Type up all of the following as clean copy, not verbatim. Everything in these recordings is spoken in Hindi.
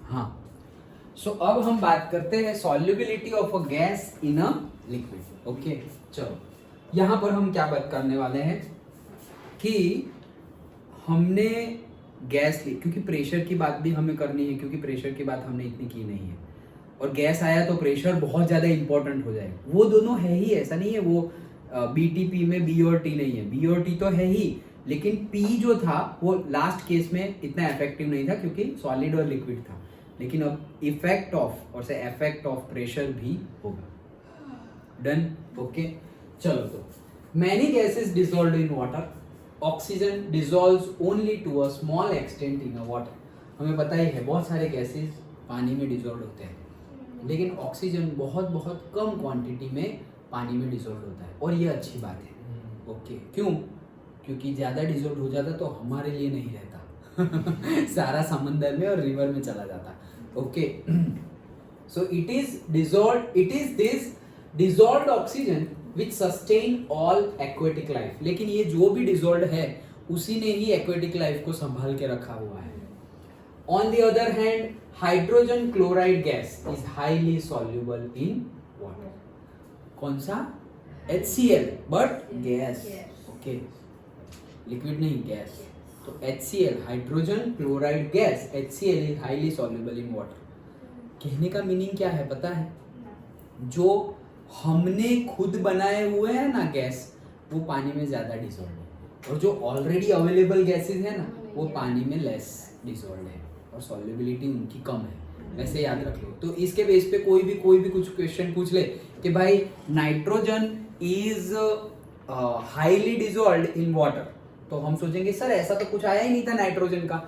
हाँ, सो अब हम बात करते हैं solubility of a gas in a liquid. Okay, चलो यहाँ पर हम क्या बात करने वाले हैं कि हमने गैस ली, क्योंकि प्रेशर की बात भी हमें करनी है, क्योंकि प्रेशर की बात हमने इतनी की नहीं है, और गैस आया तो प्रेशर बहुत ज़्यादा इंपॉर्टेंट हो जाएगा। वो दोनों है ही, ऐसा नहीं है वो BTP में B और T नहीं है, B और T तो है ही, लेकिन P जो था वो लास्ट केस में इतना इफेक्टिव नहीं था क्योंकि सॉलिड और लिक्विड था। लेकिन अब इफेक्ट ऑफ और से इफेक्ट ऑफ प्रेशर भी होगा। Done, okay. चलो, तो many gases dissolved in water, oxygen dissolves only to a small extent in a water. हमें पता ही है बहुत सारे गैसेस पानी में डिसॉल्व होते हैं, लेकिन ऑक्सीजन बहुत बहुत कम क्वांटिटी में पानी में डिसॉल्व होता है, और ये अच्छी बात है। ओके, क्यों? क्योंकि ज़्यादा डिसॉल्व हो जाता तो हमारे लिए नहीं रहता सारा समंदर में और रिवर में चला जाता। Okay, so it is this dissolved oxygen which sustain all aquatic life. लेकिन ये जो भी डिसॉल्व्ड है उसी ने ही एक्वेटिक लाइफ को संभाल के रखा हुआ है। On the other hand, hydrogen chloride gas is highly soluble in water. कौन सा? HCl, but gas. Okay, liquid नहीं, gas. तो HCl, hydrogen chloride gas, HCl is highly soluble in water. कहने का मीनिंग क्या है पता है? जो हमने खुद बनाए हुए हैं ना गैस, वो पानी में ज्यादा डिसॉल्व है, और जो ऑलरेडी अवेलेबल गैसेस है ना वो पानी में लेस डिसॉल्व है, और सॉल्युबिलिटी उनकी कम है। ऐसे याद रख लो। तो इसके बेस पे कोई भी कुछ क्वेश्चन पूछ ले कि भाई nitrogen is highly dissolved in water, तो हम सोचेंगे सर ऐसा तो कुछ आया ही नहीं था नाइट्रोजन का,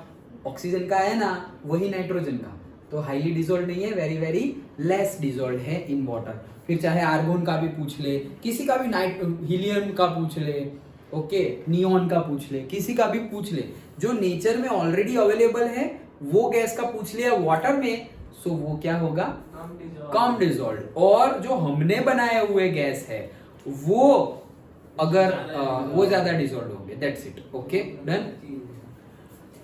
ऑक्सीजन का है ना, वही नाइट्रोजन का तो हाईली डिसॉल्व्ड नहीं है, वेरी वेरी लेस डिसॉल्व्ड है इन वाटर। फिर चाहे आर्गोन का भी पूछ ले, किसी का भी हीलियम का पूछ ले, ओके, नियॉन का पूछ ले, किसी का भी पूछ ले, जो नेचर में ऑलरेडी अवेलेबल है वो गैस का पूछ लिया वाटर में, सो वो क्या होगा? कम डिसॉल्व्ड। और जो हमने बनाए हुए गैस है वो अगर वो ज्यादा डिसॉल्व्ड होंगे। That's it. Okay, done.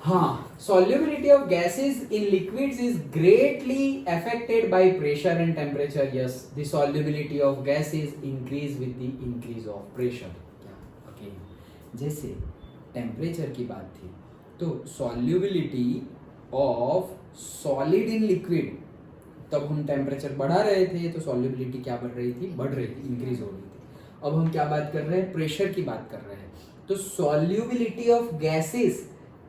हाँ, solubility of gases in liquids is greatly affected by pressure and temperature. Yes, the solubility of gases increase with the increase of pressure. Okay, जैसे टेम्परेचर की बात थी तो solubility of solid in liquid, तब हम टेम्परेचर बढ़ा रहे थे तो solubility क्या बढ़ रही थी? बढ़ रही थी, इंक्रीज हो रही थी। अब हम क्या बात कर रहे हैं? प्रेशर की बात कर रहे हैं। तो solubility of gases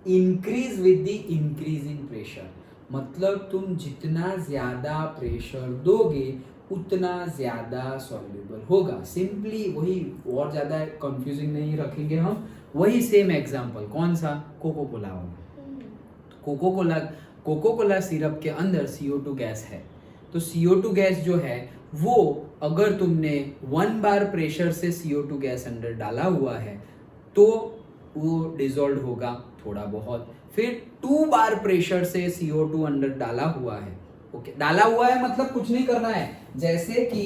increase with the increase in pressure, मतलब तुम जितना ज्यादा प्रेशर दोगे उतना ज्यादा सॉल्युबल होगा। सिंपली वही, और ज्यादा कंफ्यूजिंग नहीं रखेंगे हम, वही सेम एग्जांपल। कौन सा? कोको कोला होगा। कोको कोला सिरप के अंदर CO2 गैस है, तो CO2 गैस जो है वो अगर तुमने 1 बार प्रेशर से CO2 गैस अंदर डाला हुआ है तो वो डिसॉल्व होगा थोड़ा बहुत। फिर 2 बार प्रेशर से CO2 अंदर डाला हुआ है। ओके, डाला हुआ है मतलब कुछ नहीं करना है। जैसे कि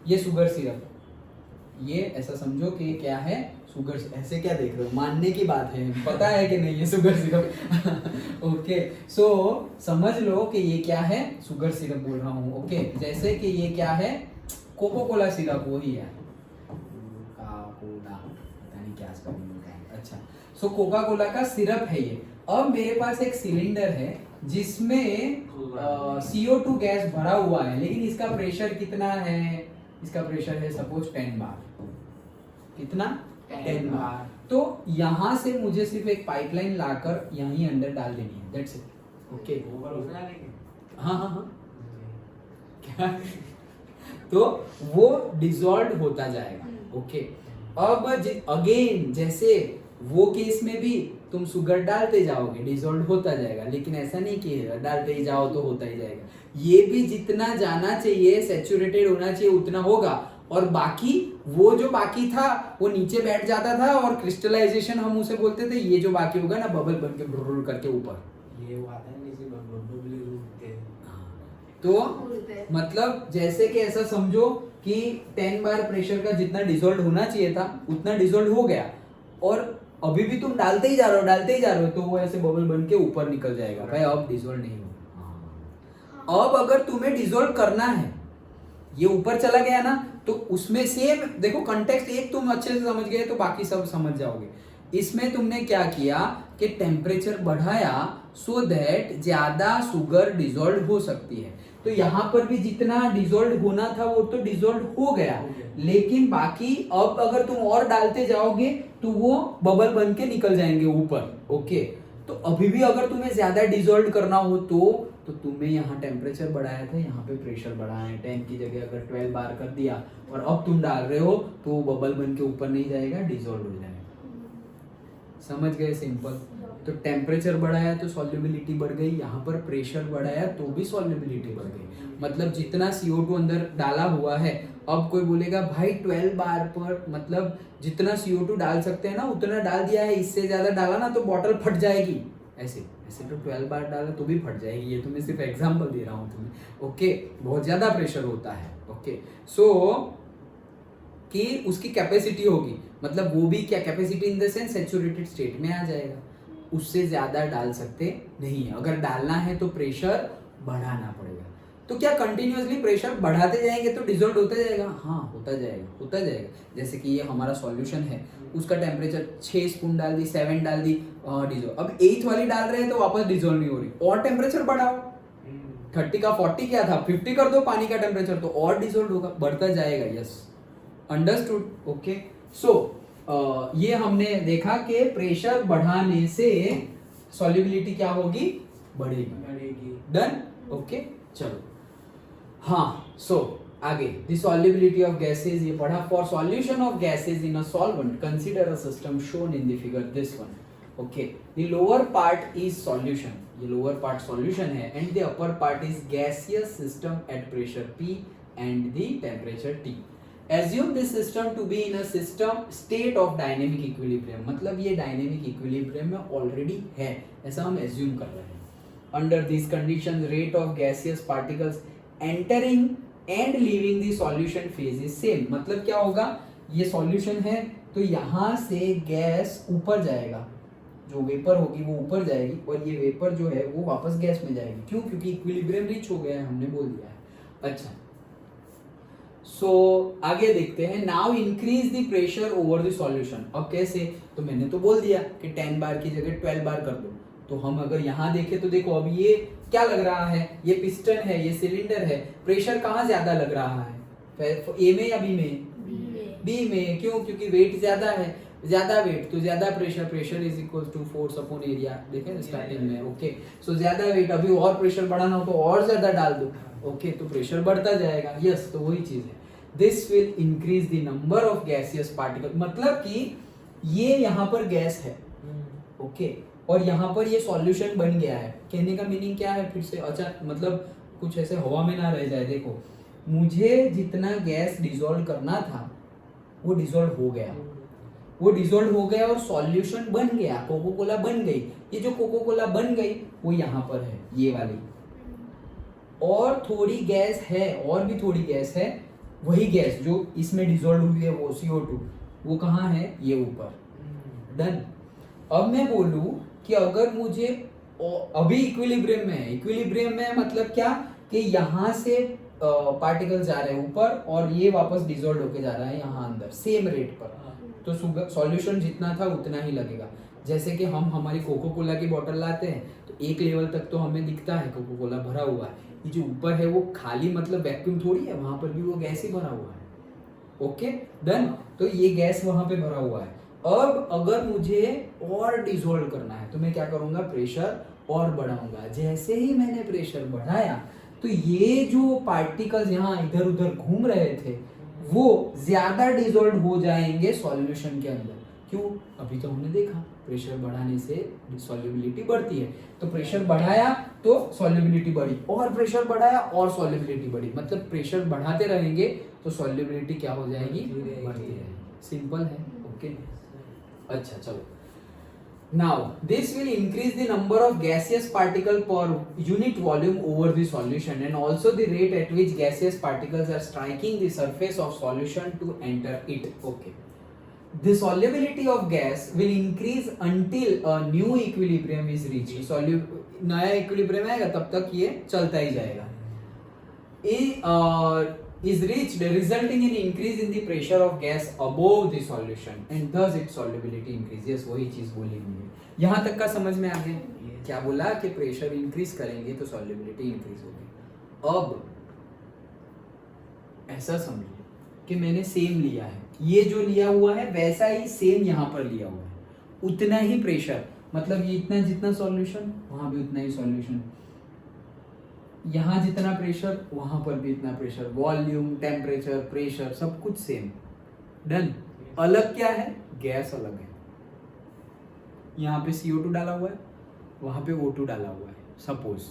ये शुगर सिरप, ये ऐसा समझो कि क्या है? शुगर। ऐसे क्या देख रहे हो? मानने की बात है, पता है कि नहीं ये शुगर सिरप ओके, सो समझ लो कि ये क्या है? शुगर सिरप बोल रहा हूँ। ओके, जैसे कि ये क्या है? कोको कोला सिरप, वही है पता नहीं क्या स्पेलिंग है। अच्छा, सो कोका कोला का सिरप है ये। अब मेरे पास एक सिलेंडर है जिसमें CO2 गैस भरा हुआ है, लेकिन इसका प्रेशर कितना है? इसका प्रेशर है सपोज 10 बार। कितना? 10 बार। तो यहां से मुझे सिर्फ एक पाइपलाइन लाकर यहीं अंदर डाल देनी है। That's it. ओके, हाँ क्या? तो वो डिसॉल्व होता जाएगा। ओके, अब अगेन जैसे वो केस में भी तुम शुगर डालते जाओगे, डिसॉल्व होता जाएगा, लेकिन ऐसा नहीं कि डालते ही जाओ तो होता ही जाएगा। ये भी जितना जाना चाहिए, सैचुरेटेड होना चाहिए, उतना होगा, और बाकी वो जो बाकी था वो नीचे बैठ जाता था, और क्रिस्टलाइजेशन हम उसे बोलते थे। ये जो बाकी होगा ना, बबल बन के ब्रुर करके ऊपर, ये वो आता है तो मतलब जैसे कि ऐसा समझो कि 10 बार प्रेशर का जितना डिसॉल्व होना चाहिए था उतना डिसॉल्व हो गया, और अभी भी तुम डालते ही जा रहे हो तो वो ऐसे बबल बन के ऊपर निकल जाएगा भाई, अब डिसॉल्व नहीं होगा। अब अगर तुम्हें डिसॉल्व करना है, ये ऊपर चला गया ना, तो उसमें सेम देखो कंटेक्स्ट एक तुम अच्छे से समझ गए तो बाकी सब समझ जाओगे। इसमें तुमने क्या किया कि टेम्परेचर बढ़ाया सो दैट ज्यादा शुगर डिसॉल्व हो सकती है। तो यहाँ पर भी जितना डिसॉल्व होना था वो तो डिसॉल्व हो गया, लेकिन बाकी अब अगर तुम और डालते जाओगे तो वो बबल बन के निकल जाएंगे ऊपर। ओके, तो अभी भी अगर तुम्हें ज्यादा डिसॉल्व करना हो तो तुम्हें यहाँ टेम्परेचर बढ़ाया था, यहाँ पे प्रेशर बढ़ाया है। 10 की जगह अगर 12 बार कर दिया और अब तुम डाल रहे हो तो बबल बन के ऊपर नहीं जाएगा, डिसॉल्व हो जाएगा। समझ गए? सिंपल। तो टेम्परेचर बढ़ाया तो सॉल्युबिलिटी बढ़ गई, यहाँ पर प्रेशर बढ़ाया तो भी सॉल्युबिलिटी बढ़ गई। मतलब जितना CO2 अंदर डाला हुआ है, अब कोई बोलेगा भाई 12 बार पर मतलब जितना CO2 डाल सकते हैं ना उतना डाल दिया है, इससे ज्यादा डाला ना तो बॉटल फट जाएगी। ऐसे ऐसे तो 12 बार डाला तो भी फट जाएगी। ये तो मैं सिर्फ एग्जांपल दे रहा हूँ तुम्हें। ओके, बहुत ज्यादा प्रेशर होता है। ओके, सो कि उसकी कैपेसिटी होगी, मतलब वो भी क्या capacity in the sense saturated state में आ जाएगा, उससे ज्यादा डाल सकते नहीं है। अगर डालना है तो प्रेशर बढ़ाना पड़ेगा। तो क्या कंटिन्यूअसली प्रेशर बढ़ाते जाएंगे तो डिसॉल्व होता जाएगा? हाँ, होता जाएगा, होता जाएगा। जैसे कि ये हमारा सॉल्यूशन है, उसका टेम्परेचर 6 स्पून डाल दी, 7 डाल दी, डिसॉल्व। अब 8th वाली डाल रहे हैं तो वापस डिसॉल्व नहीं हो रही, और टेम्परेचर बढ़ाओ। 30 का 40 क्या था, 50 कर दो पानी का टेम्परेचर, तो और डिसॉल्व होगा, बढ़ता जाएगा। Yes, understood? ओके, सो ये हमने देखा कि प्रेशर बढ़ाने से सॉल्युबिलिटी क्या होगी? बढ़ेगी। डन? ओके, चलो। हाँ, सो आगे द सॉल्युबिलिटी ऑफ गैसेस ये पढ़ा। For solution of gases in a solvent consider a system shown in the figure, this one. Okay, the lower part is solution, ये लोअर पार्ट सॉल्यूशन है, and the upper part is gaseous system at pressure P and the temperature T। Assume this system to be in a system state of dynamic equilibrium, मतलब ये dynamic equilibrium में already है, ऐसा हम assume कर रहे हैं। Under these conditions, rate of gaseous particles entering and leaving the solution phase is same। मतलब क्या होगा, ये solution है तो यहाँ से गैस ऊपर जाएगा, जो वेपर होगी वो ऊपर जाएगी, और ये वेपर जो है वो वापस गैस में जाएगी। क्यों? क्योंकि इक्विलिब्रियम रीच हो गया है, हमने बोल दिया है। अच्छा, सो आगे देखते हैं। Now increase the pressure over the solution. अब कैसे? तो मैंने तो बोल दिया कि 10 बार की जगह 12 बार कर दो। तो हम अगर यहाँ देखें तो देखो, अब ये क्या लग रहा है, ये पिस्टन है, ये सिलेंडर है, प्रेशर कहाँ ज्यादा लग रहा है? ए में या बी में? बी में। क्यों? क्योंकि वेट ज्यादा है, ज्यादा वेट तो ज्यादा pressure, pressure is equal to force upon area, देखें ना स्टार्टिंग में। ओके, सो ज्यादा वेट, अभी और प्रेशर बढ़ाना हो तो और ज्यादा डाल दो। ओके, तो प्रेशर बढ़ता जाएगा। यस, तो वही चीज है। This will increase the number of gaseous particle, मतलब कि ये यहाँ पर गैस है, ओके, और यहाँ पर ये सॉल्यूशन बन गया है। कहने का मीनिंग क्या है फिर से? अच्छा, मतलब कुछ ऐसे हवा में ना रह जाए। देखो, मुझे जितना गैस डिसॉल्व करना था वो डिसॉल्व हो गया, वो डिसॉल्व हो गया और सॉल्यूशन बन गया, कोको कोला बन गई। ये जो कोको कोला बन गई वो यहाँ पर है, ये वाली, और थोड़ी गैस है, और भी थोड़ी गैस है। वही गैस जो इसमें डिसॉल्व हुई है वो CO2, वो कहाँ है? ये ऊपर। डन। अब मैं बोलूं कि अगर मुझे अभी इक्विलिब्रियम में है, इक्विलिब्रियम में मतलब क्या कि यहाँ से पार्टिकल जा रहे हैं ऊपर और ये वापस डिसॉल्व होके जा रहा है यहाँ अंदर सेम रेट पर, तो सॉल्यूशन जितना था उतना ही लगेगा। जैसे कि हम हमारी कोको कोला की बोतल लाते हैं तो एक लेवल तक तो हमें दिखता है कोको कोला भरा हुआ है, ये जो ऊपर है वो खाली मतलब वैक्यूम थोड़ी है, वहां पर भी वो गैस ही भरा हुआ है। Okay, done. तो ये गैस वहां पे भरा हुआ है। अब अगर मुझे और डिसॉल्व करना है तो मैं क्या करूंगा? प्रेशर और बढ़ाऊंगा। जैसे ही मैंने प्रेशर बढ़ाया तो ये जो पार्टिकल्स यहाँ इधर उधर घूम रहे थे वो ज्यादा डिसॉल्व हो जाएंगे सॉल्यूशन के अंदर। क्यों? अभी तो हमने देखा प्रेशर बढ़ाने से सॉल्युबिलिटी बढ़ती है, तो प्रेशर बढ़ाया तो सॉल्युबिलिटी बढ़ी, और प्रेशर बढ़ाया और सॉल्युबिलिटी बढ़ी, मतलब प्रेशर बढ़ाते रहेंगे तो सॉल्युबिलिटी क्या हो जाएगी? बढ़ती रहेगी। सिंपल है। ओके, अच्छा चलो। Now this will increase the number of gaseous particle per unit volume over the solution, and also the rate at which gaseous particles are striking the surface of solution to enter it. Okay, the solubility of gas will increase until a new equilibrium is reached. नया equilibrium आएगा तब तक ये चलता ही जाएगा। is reached resulting in increase in the pressure of gas above the solution and thus its solubility increases। वही चीज बोली हुई है। यहाँ तक का समझ में आ गया? क्या बोला कि प्रेशर इंक्रीज करेंगे तो सॉल्युबिलिटी इंक्रीज होगी। अब ऐसा समझिए कि मैंने सेम लिया है, ये जो लिया हुआ है वैसा ही सेम यहाँ पर लिया हुआ है, उतना ही प्रेशर, मतलब ये इतना जितना सॉल्यूशन वहां भी उतना ही सॉल्यूशन, यहाँ जितना प्रेशर वहां पर भी इतना प्रेशर, वॉल्यूम, टेम्परेचर, प्रेशर सब कुछ सेम। डन। अलग क्या है? गैस अलग है। यहाँ पे CO2 डाला हुआ है, वहां पे O2 डाला हुआ है। सपोज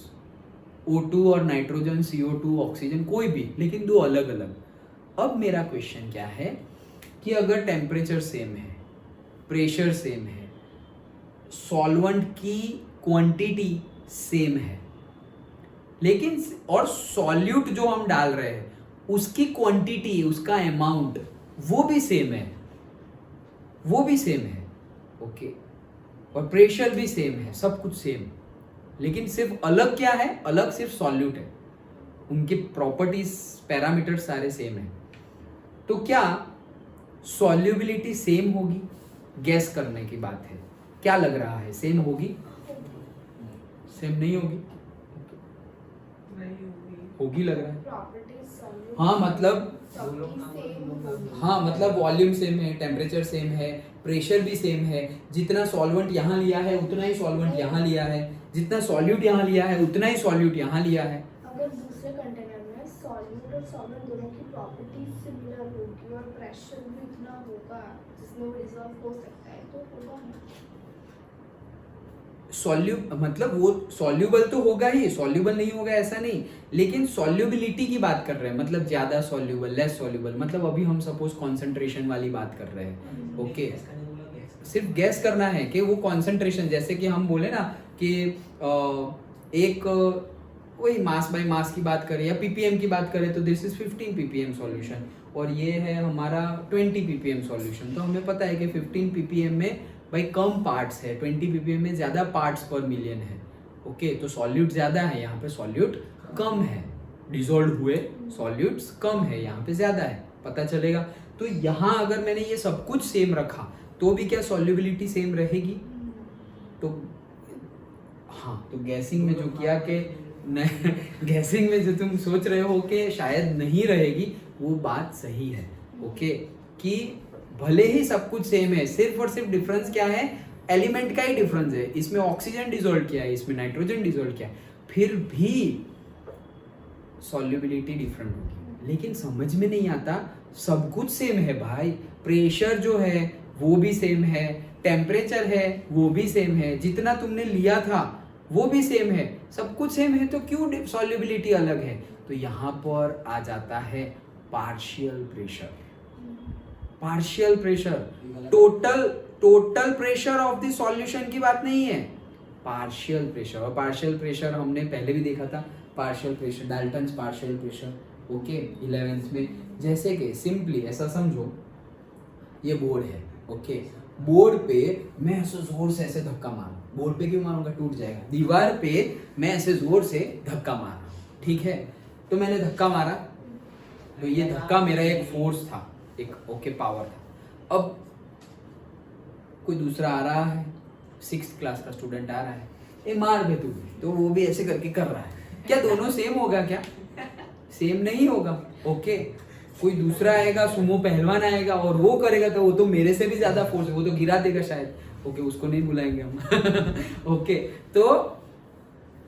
O2 और नाइट्रोजन, CO2, ऑक्सीजन, कोई भी, लेकिन दो अलग अलग। अब मेरा क्वेश्चन क्या है कि अगर टेम्परेचर सेम है, प्रेशर सेम है, सॉल्वेंट की क्वांटिटी सेम है, लेकिन और सॉल्यूट जो हम डाल रहे हैं उसकी क्वांटिटी, उसका अमाउंट वो भी सेम है, वो भी सेम है, ओके, और प्रेशर भी सेम है, सब कुछ सेम, लेकिन सिर्फ अलग क्या है? अलग सिर्फ सॉल्यूट है, उनके प्रॉपर्टीज, पैरामीटर्स सारे सेम है। तो क्या सॉल्युबिलिटी सेम होगी? गैस करने की बात है, क्या लग रहा है? सेम होगी? सेम नहीं होगी? होगी लग रहा है। हाँ मतलब वॉल्यूम सेम है, टेम्परेचर सेम है, प्रेशर भी सेम है, जितना सॉल्वेंट यहाँ लिया है उतना ही सॉल्वेंट यहाँ लिया है, जितना सॉल्यूट यहाँ लिया है उतना ही सॉल्यूट यहाँ लिया है। अगर दूसरे कंटेनर में सॉल्यूट और सॉल्वेंट दोनों की प्रॉपर्टीज सिमिलर होगी और प्रेशर भी उतना होगा जिसमें वो डिसॉल्व हो सकता है, तो होगा मतलब वो सॉल्यूबल तो होगा ही, सॉल्यूबल नहीं होगा ऐसा नहीं, लेकिन सॉल्युबिलिटी की बात कर रहे हैं, मतलब ज्यादा सॉल्यूबल, लेस सॉल्यूबल, मतलब अभी हम सपोज कंसंट्रेशन वाली बात कर रहे हैं, ओके। सिर्फ गैस करना है कि वो कंसंट्रेशन, जैसे कि हम बोले ना कि एक वही मास बाय मास की बात करें या ppm की बात करें तो दिस इज 15 ppm सॉल्यूशन और ये है हमारा 20 ppm सॉल्यूशन। तो हमें पता है कि 15 ppm में भाई कम पार्ट्स है, 20 ppm में ज्यादा पार्ट्स पर मिलियन है, ओके। तो सॉल्यूट ज्यादा है, यहाँ पे सॉल्यूट कम है, डिसॉल्व हुए सॉल्यूट्स कम है, यहाँ पे ज्यादा है, पता चलेगा। तो यहाँ अगर मैंने ये सब कुछ सेम रखा तो भी क्या सॉल्युबिलिटी सेम रहेगी? तो हाँ, तो गैसिंग में जो किया कि गैसिंग में जो तुम सोच रहे हो कि शायद नहीं रहेगी, वो बात सही है, ओके, कि भले ही सब कुछ सेम है, सिर्फ और सिर्फ डिफरेंस क्या है? एलिमेंट का ही डिफरेंस है। इसमें ऑक्सीजन डिसॉल्व किया है, इसमें नाइट्रोजन डिसॉल्व किया है, फिर भी सॉल्युबिलिटी डिफरेंट होगी। लेकिन समझ में नहीं आता, सब कुछ सेम है भाई, प्रेशर जो है वो भी सेम है, टेम्परेचर है वो भी सेम है, जितना तुमने लिया था वो भी सेम है, सब कुछ सेम है, तो क्यों सॉल्युबिलिटी अलग है? तो यहाँ पर आ जाता है partial pressure. Partial pressure, total pressure of the solution की बात नहीं है, पार्शियल प्रेशर। और पार्शियल प्रेशर हमने पहले भी देखा था, partial pressure, Dalton's partial pressure, okay, 11th में। जैसे कि सिंपली ऐसा समझो, ये बोर्ड है, ओके, बोर्ड पे मैं ऐसे जोर से ऐसे धक्का मारूं, बोर्ड पे क्यों मारूंगा? टूट जाएगा। दीवार पे मैं ऐसे जोर से धक्का मार रहा हूं, ठीक है, तो मैंने धक्का मारा, तो ये धक्का मेरा एक फोर्स था, एक ओके पावर था। अब कोई दूसरा आ रहा है, 6th क्लास का स्टूडेंट आ रहा है, ए मार बे तू, तो वो भी ऐसे करके कर रहा है, क्या दोनों सेम होगा? क्या सेम नहीं होगा, ओके। कोई दूसरा आएगा, सुमो पहलवान आएगा और वो करेगा तो वो तो मेरे से भी ज्यादा फोर्स है, वो तो गिरा देगा शायद, ओके, उसको नहीं बुलाएंगे हम ओके। तो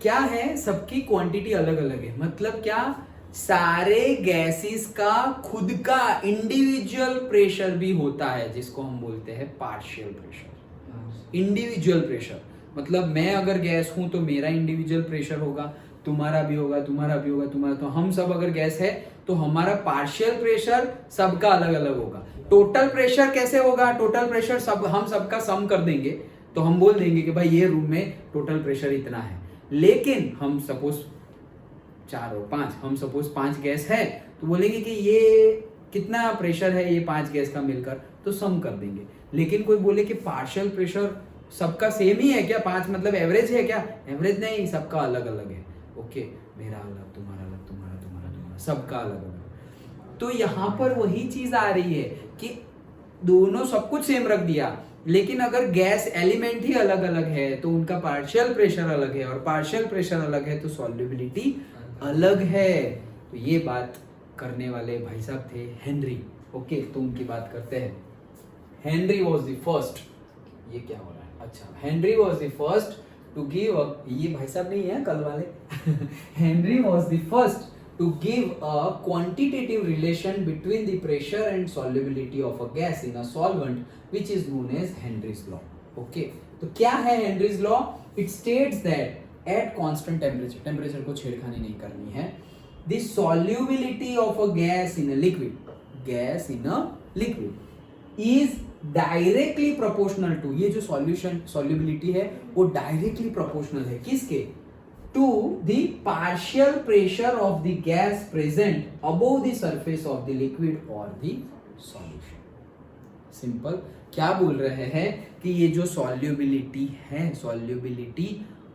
क्या है, सबकी क्वांटिटी अलग अलग है, मतलब क्या, सारे गैसेस का खुद का इंडिविजुअल प्रेशर भी होता है, जिसको हम बोलते हैं पार्शियल प्रेशर। इंडिविजुअल प्रेशर मतलब मैं अगर गैस हूं तो मेरा इंडिविजुअल प्रेशर होगा, तुम्हारा भी होगा, तुम्हारा भी होगा, तुम्हारा, तो हम सब अगर गैस है तो हमारा पार्शियल प्रेशर सबका अलग अलग होगा। टोटल प्रेशर कैसे होगा? टोटल प्रेशर सब हम सबका सम कर देंगे तो हम बोल देंगे कि भाई ये रूम में टोटल प्रेशर इतना है। लेकिन हम सपोज 4 और 5, हम सपोज 5 गैस है तो बोलेंगे कि ये कितना प्रेशर है ये 5 गैस का मिलकर, तो सम कर देंगे। लेकिन कोई बोले कि पार्शियल प्रेशर सबका सेम ही है क्या? 5 मतलब एवरेज है क्या? एवरेज नहीं, सबका अलग अलग है। ओके, मेरा अलग, तुम्हारा अलग, तुम्हारा सबका अलग अलग। तो यहाँ पर वही चीज आ रही है कि दोनों सब कुछ सेम रख दिया, लेकिन अगर गैस एलिमेंट ही अलग अलग है तो उनका पार्शियल प्रेशर अलग है, और पार्शियल प्रेशर अलग है तो सॉल्युबिलिटी अलग है। तो ये बात करने वाले भाई साहब थे हेनरी। ओके, तो उनकी बात करते हैं। हेनरी वॉज द फर्स्ट, ये क्या हो रहा है, अच्छा, Henry was the first to give a, ये भाई साहब नहीं है कल वाले Henry was the first to give a quantitative relation between the pressure and solubility of a gas in a solvent, which is known as Henry's law. Okay, तो क्या है Henry's law? It states that at constant temperature, temperature को छेड़खानी नहीं करनी है, the solubility of a gas in a liquid is directly proportional to, ये जो solubility है वो directly proportional है किसके? To the partial pressure of the gas present above the surface of the liquid or the solution. Simple. क्या बोल रहे हैं कि ये जो solubility है, solubility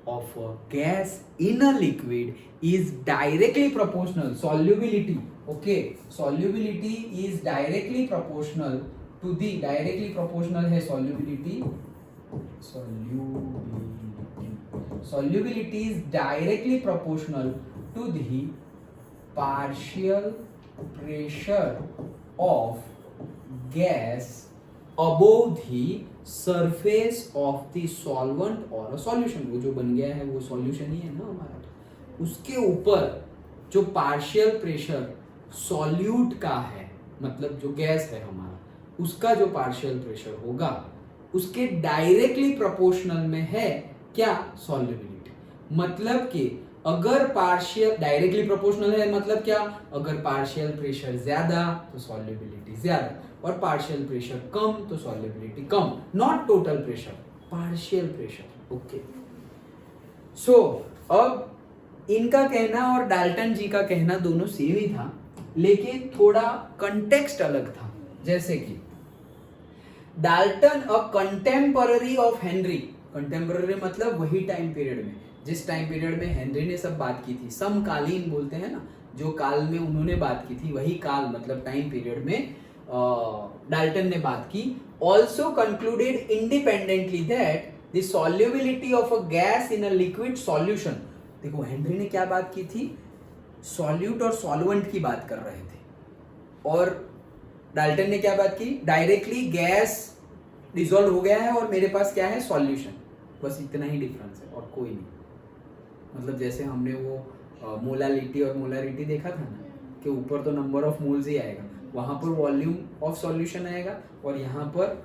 of a gas in a liquid is directly proportional. Solubility, okay, solubility is directly proportional to the, directly proportional है solubility is directly proportional to the partial pressure of gas above the surface of the solvent or a solution. वो जो बन गया है वो solution ही है ना हमारा, उसके ऊपर जो partial pressure solute का है, मतलब जो गैस है हमारा, उसका जो partial pressure होगा उसके डायरेक्टली प्रोपोर्शनल में है क्या? सॉल्युबिलिटी। मतलब कि अगर पार्शियल डायरेक्टली प्रोपोर्शनल है, मतलब क्या? अगर पार्शियल प्रेशर ज्यादा तो सॉल्युबिलिटी ज्यादा, और पार्शियल प्रेशर कम तो सॉल्युबिलिटी कम। Not total pressure, partial pressure. Okay, so अब इनका कहना और डाल्टन जी का कहना दोनों सेम ही था, लेकिन थोड़ा कंटेक्स्ट अलग था। जैसे कि Dalton a contemporary of Henry, contemporary मतलब वही टाइम पीरियड में, जिस टाइम पीरियड में हेनरी ने सब बात की थी, समकालीन बोलते हैं ना, जो काल में उन्होंने बात की थी वही काल मतलब टाइम पीरियड में डाल्टन ने बात की। Also concluded independently that the solubility of a gas in a liquid solution. देखो हेनरी ने क्या बात की थी, सॉल्यूट और सॉल्वेंट की बात कर रहे थे, और डाल्टन ने क्या बात की, डायरेक्टली गैस डिसॉल्व हो गया है और मेरे पास क्या है, सॉल्यूशन। बस इतना ही डिफरेंस है और कोई नहीं। मतलब जैसे हमने वो मोलालिटी और मोलारिटी देखा था ना, कि ऊपर तो नंबर ऑफ मोल्स ही आएगा, वहां पर वॉल्यूम ऑफ सॉल्यूशन आएगा और यहाँ पर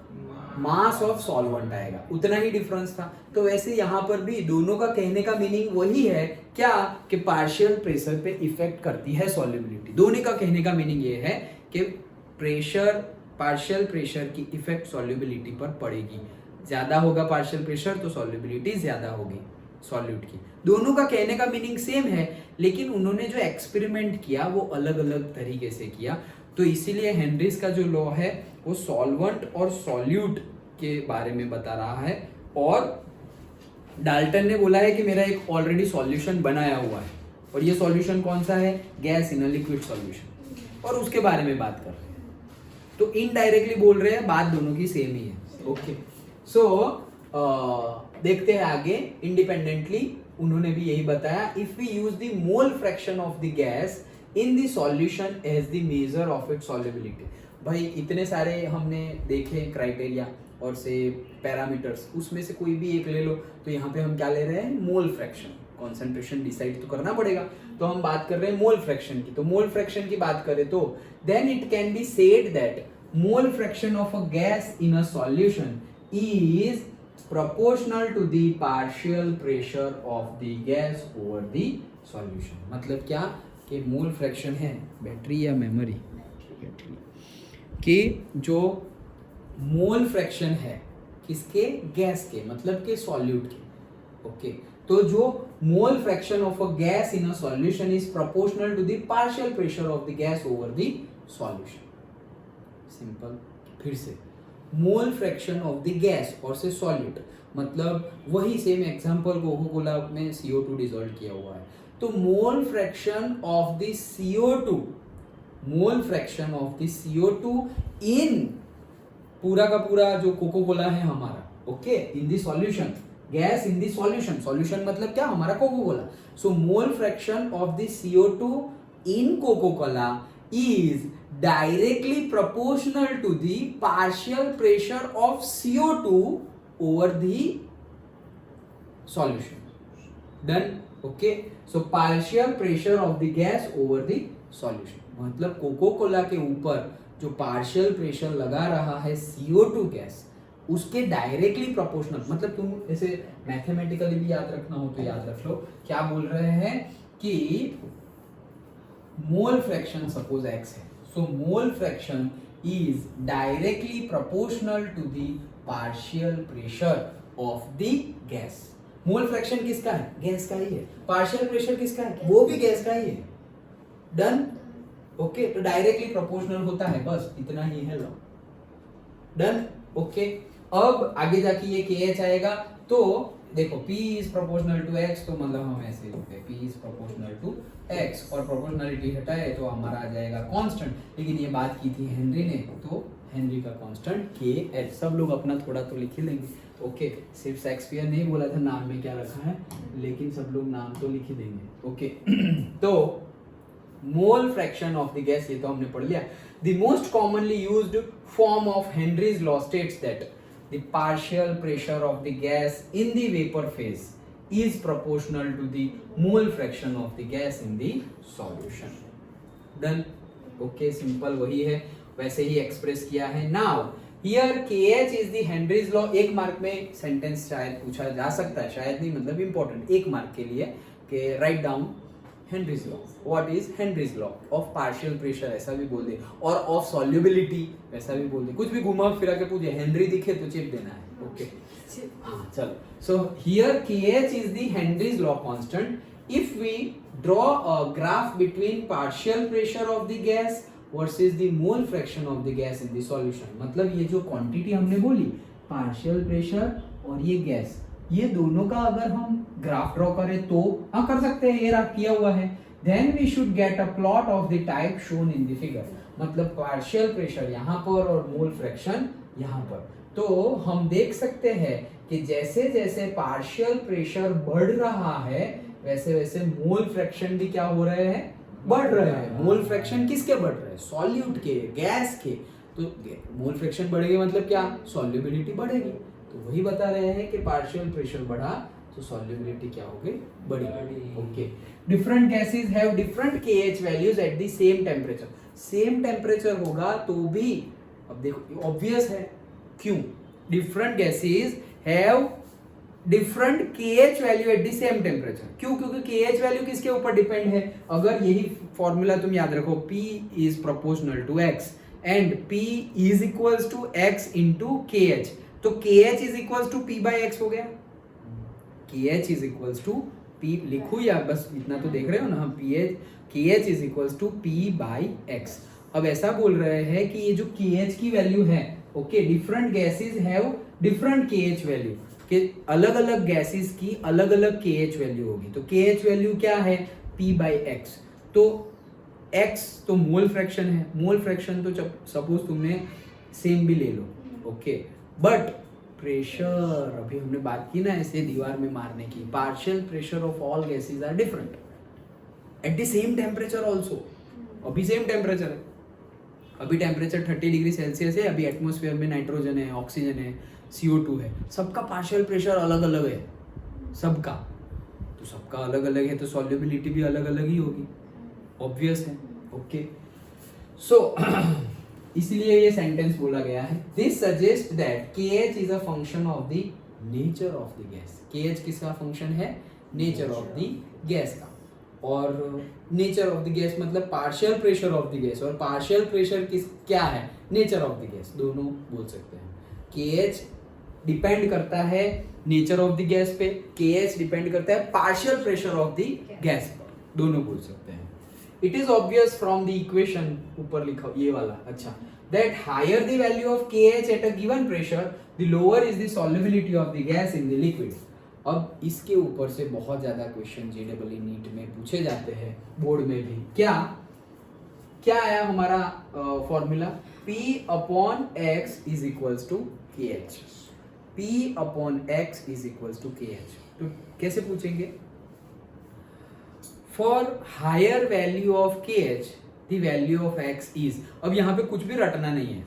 मास ऑफ सॉल्वेंट आएगा, उतना ही डिफरेंस था। तो वैसे यहाँ पर भी दोनों का कहने का मीनिंग वही है क्या, कि पार्शियल प्रेशर पे इफेक्ट करती है सॉल्युबिलिटी। दोनों का कहने का मीनिंग ये है कि प्रेशर, पार्शियल प्रेशर की इफेक्ट सॉल्युबिलिटी पर पड़ेगी। ज्यादा होगा पार्शियल प्रेशर तो सॉल्युबिलिटी ज्यादा होगी सॉल्यूट की। दोनों का कहने का मीनिंग सेम है, लेकिन उन्होंने जो एक्सपेरिमेंट किया वो अलग अलग तरीके से किया। तो इसीलिए हेनरीज का जो लॉ है वो सॉल्वेंट और सॉल्यूट के बारे में बता रहा है, और डाल्टन ने बोला है कि मेरा एक ऑलरेडी सॉल्यूशन बनाया हुआ है, और ये सॉल्यूशन कौन सा है, gas in a liquid solution, और उसके बारे में बात कर रहे हैं। तो इनडायरेक्टली बोल रहे हैं, बात दोनों की सेम ही है। ओके, सो देखते हैं आगे। इंडिपेंडेंटली उन्होंने भी यही बताया, if we use the mole fraction of the gas in the solution as the measure of its solubility. भाई इतने सारे हमने देखे क्राइटेरिया और से पैरामीटर्स, उसमें से कोई भी एक ले लो, तो यहाँ पे हम क्या ले रहे हैं, मोल फ्रैक्शन। कॉन्सेंट्रेशन डिसाइड तो करना पड़ेगा, तो हम बात कर रहे हैं मोल फ्रैक्शन की। तो मोल फ्रैक्शन की बात करें तो then it can be said that mole fraction of a gas in a solution is proportional to the partial pressure of the gas over the solution। मतलब क्या, कि मोल फ्रैक्शन है, बैटरी या मेमोरी, बैटरी, कि जो मोल फ्रैक्शन है किसके, गैस के, मतलब के सॉल्यूट के। ओके, तो जो mole fraction of a gas in a solution is proportional to the partial pressure of the gas over the solution. Simple, फिर से mole fraction of the gas और से सॉल्यूट, मतलब वही सेम एग्जांपल कोका कोला में CO2 डिसॉल्व किया हुआ है, तो mole fraction of the CO2, mole fraction of the CO2 in पूरा का पूरा जो कोको कोला है हमारा, okay, in the solution, gas in the solution, solution मतलब क्या, हमारा Coca Cola. So mole fraction of the CO2 in Coca Cola is directly proportional to the partial pressure of CO2 over the solution. Done? Okay. So partial pressure of the gas over the solution. मतलब कोको कोला के ऊपर जो पार्शियल प्रेशर लगा रहा है CO2 गैस, उसके डायरेक्टली प्रोपोर्शनल, मतलब तुम ऐसे मैथमेटिकली भी याद रखना हो तो याद रख लो. क्या बोल रहे हैं कि मोल फ्रैक्शन सपोज x है, so mole fraction is directly proportional to the partial pressure of the gas. Mole fraction किसका है, गैस का ही है. पार्शियल प्रेशर किसका है, वो भी गैस का ही है. डन. ओके, तो डायरेक्टली प्रोपोर्शनल होता है, बस इतना ही है लॉ. डन. ओके, अब आगे जाके ये KH आएगा, तो देखो P is proportional to X, तो मतलब हम ऐसे लिखते हैं P is proportional to X, और प्रोपोर्शनलिटी हटाए तो हमारा आ जाएगा कांस्टेंट. लेकिन ये बात की थी हेनरी ने, तो हेनरी का कांस्टेंट KH. सब लोग अपना थोड़ा तो लिख ही लेंगे. ओके, सिर्फ शेक्सपियर नहीं बोला था नाम में क्या रखा है, लेकिन सब लोग नाम तो लिख ही देंगे. ओके, तो mole fraction of the gas, ये तो हमने पढ़ लिया. The most commonly used form of Henry's law states that the partial pressure of the gas in the vapor phase is proportional to the mole fraction of the gas in the solution. Done. Okay, simple वही है, वैसे ही एक्सप्रेस किया है. Now here KH is the Henry's law. एक मार्क में सेंटेंस शायद पूछा जा सकता है, शायद नहीं मतलब इंपॉर्टेंट, एक मार्क के लिए कि write down Henry's law. What is Henry's law of partial pressure, ऐसा भी बोल दे, और of solubility वैसा भी बोल दे, कुछ भी घुमा फिरा के पूछे, हेनरी दिखे तो चिप देना है. ओके, हाँ चलो. So here KH is the Henry's law constant. If we draw a graph between partial pressure of the gas versus the mole fraction of the gas in the solution, मतलब ये जो क्वांटिटी हमने बोली, पार्शियल प्रेशर और ये गैस, ये दोनों का अगर हम ग्राफ ड्रॉ करें तो हाँ कर सकते हैं, ये रहा किया हुआ है. Then we should get a plot of the type shown in the figure, मतलब पार्शियल प्रेशर यहाँ पर और मोल फ्रैक्शन यहाँ पर. तो हम देख सकते हैं कि जैसे जैसे पार्शियल प्रेशर बढ़ रहा है वैसे वैसे मोल फ्रैक्शन भी क्या हो रहे हैं, बढ़ रहे हैं. मोल फ्रैक्शन किसके बढ़ रहे हैं, सॉल्यूट के, गैस के. तो मोल फ्रैक्शन बढ़ेगी मतलब क्या, सॉल्युबिलिटी बढ़ेगी. तो वही बता रहे हैं कि पार्शियल प्रेशर बढ़ा तो सॉल्युबिलिटी क्या हो गई, बढ़ी. Okay, different gases have different KH values eight the same temperature. Same temperature होगा तो भी, अब देखो ऑब्वियस है, क्यों, different gases have different KH value eight the same temperature. क्यों, क्योंकि KH वैल्यू किसके ऊपर डिपेंड है. अगर यही फॉर्मूला तुम याद रखो, P is proportional to X and P is equals to X into KH, तो KH is equals to P by X हो गया. KH is equals to P, लिखू या बस इतना तो देख रहे हो ना, हम KH is equals to P by X. अब ऐसा बोल रहे हैं कि ये जो KH की वैल्यू है, okay, different gases have different KH value, कि अलग अलग गैसेस की अलग अलग KH वैल्यू होगी. तो KH वैल्यू क्या है, P बाई X. तो X तो मोल फ्रैक्शन है, मोल फ्रैक्शन तो सपोज तुमने सेम भी ले लो, ओके, बट प्रेशर, अभी हमने बात की ना ऐसे दीवार में मारने की, partial pressure of all gases are different at the same temperature also. अभी सेम टेम्परेचर है, अभी टेम्परेचर 30 डिग्री सेल्सियस है, अभी एटमॉस्फेयर में नाइट्रोजन है, ऑक्सीजन है, CO2 है, सबका पार्शियल प्रेशर अलग अलग है, सबका. तो सबका अलग अलग है तो सॉल्युबिलिटी भी अलग अलग ही होगी, ऑब्वियस है. ओके, सो इसलिए ये सेंटेंस बोला गया है. This suggest that KH is a function of the nature of the gas. KH किसका फंक्शन है, नेचर ऑफ द गैस का. और नेचर ऑफ द गैस मतलब partial pressure of the gas, और पार्शियल प्रेशर किस क्या है, नेचर ऑफ द गैस, दोनों बोल सकते हैं. KH डिपेंड करता है नेचर ऑफ द गैस पे, KH डिपेंड करता है partial pressure of the gas पर, दोनों बोल सकते हैं. It is obvious from the equation, ऊपर लिखा ये वाला, अच्छा, that higher the value of KH at a given pressure, the lower is the solubility of the gas in the liquid. अब इसके ऊपर से बहुत ज्यादा क्वेश्चन जेडबल नीट में पूछे जाते हैं, बोर्ड में भी। क्या क्या आया हमारा formula? P upon x is equals to K H. P upon x is equals to K H. तो कैसे पूछेंगे? For higher value of K H the value of x is. अब यहां पे कुछ भी रटना नहीं है,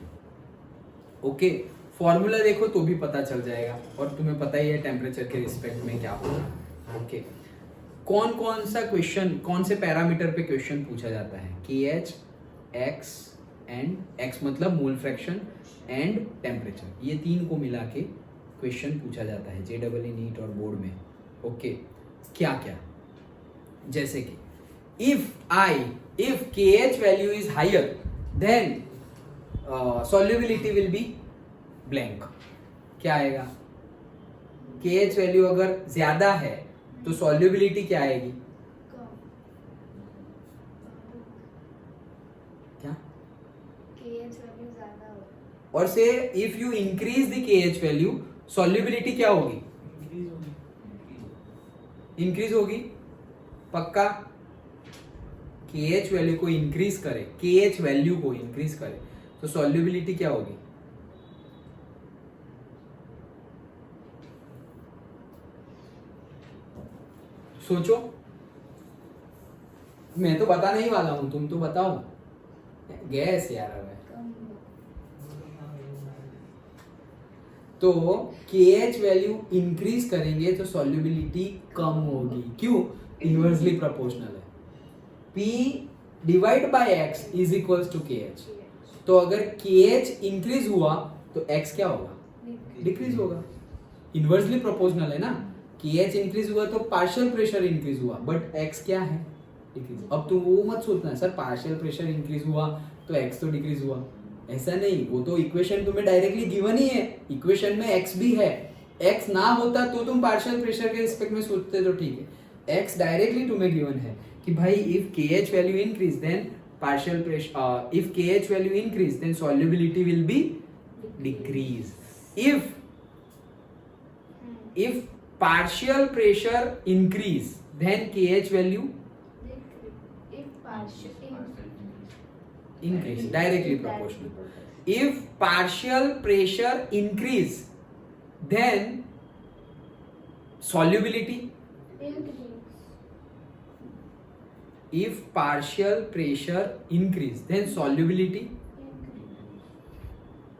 ओके फॉर्मूला देखो तो भी पता चल जाएगा, और तुम्हें पता ही है टेम्परेचर के रिस्पेक्ट में क्या होगा। ओके कौन कौन सा क्वेश्चन, कौन से पैरामीटर पे क्वेश्चन पूछा जाता है? के एच, एक्स एंड एक्स मतलब मोल फ्रैक्शन एंड टेम्परेचर, ये तीन को मिला के क्वेश्चन पूछा जाता है जेडबल नीट और बोर्ड में। ओके क्या क्या? जैसे कि if K H value is higher then solubility will be blank. क्या आएगा? के एच वैल्यू अगर ज्यादा है तो सॉल्युबिलिटी क्या आएगी? क्या? KH वैल्यू ज्यादा हो। और से इफ यू इंक्रीज द के एच वैल्यू सॉल्युबिलिटी क्या होगी? इंक्रीज होगी। पक्का? के एच वैल्यू को इंक्रीज करे, के एच वैल्यू को इंक्रीज करे तो सॉल्युबिलिटी क्या होगी? सोचो, मैं तो बताने ही वाला हूं, तुम तो बताओ। गैस यार है। तो KH वैल्यू इंक्रीज करेंगे तो सॉल्युबिलिटी कम होगी। क्यों? इनवर्सली प्रोपोर्शनल है। P divide by X is equals to KH। तो अगर KH इंक्रीज हुआ तो X क्या होगा? डिक्रीज होगा। इनवर्सली प्रोपोर्शनल है ना, KH इंक्रीज हुआ तो पार्शियल प्रेशर इंक्रीज हुआ, बट X क्या है? डिक्रीज। अब तुम वो मत सोचना सर पार्शियल प्रेशर इंक्रीज हुआ तो X तो डिक्रीज हुआ, ऐसा नहीं। वो तो इक्वेशन तुम्हें डायरेक्टली गिवन ही है, इक्वेशन में X भी है। X ना होता तो तुम पार्शियल प्रेशर के रिस्पेक्ट में सोचते तो ठीक है। X डायरेक्टली तुम्हें गिवन है कि भाई if KH value increase then partial pressure, if KH value increase then solubility will be decrease. if partial pressure increase then KH value If partial increase, directly proportional. If partial pressure increase then solubility, if partial pressure increase then solubility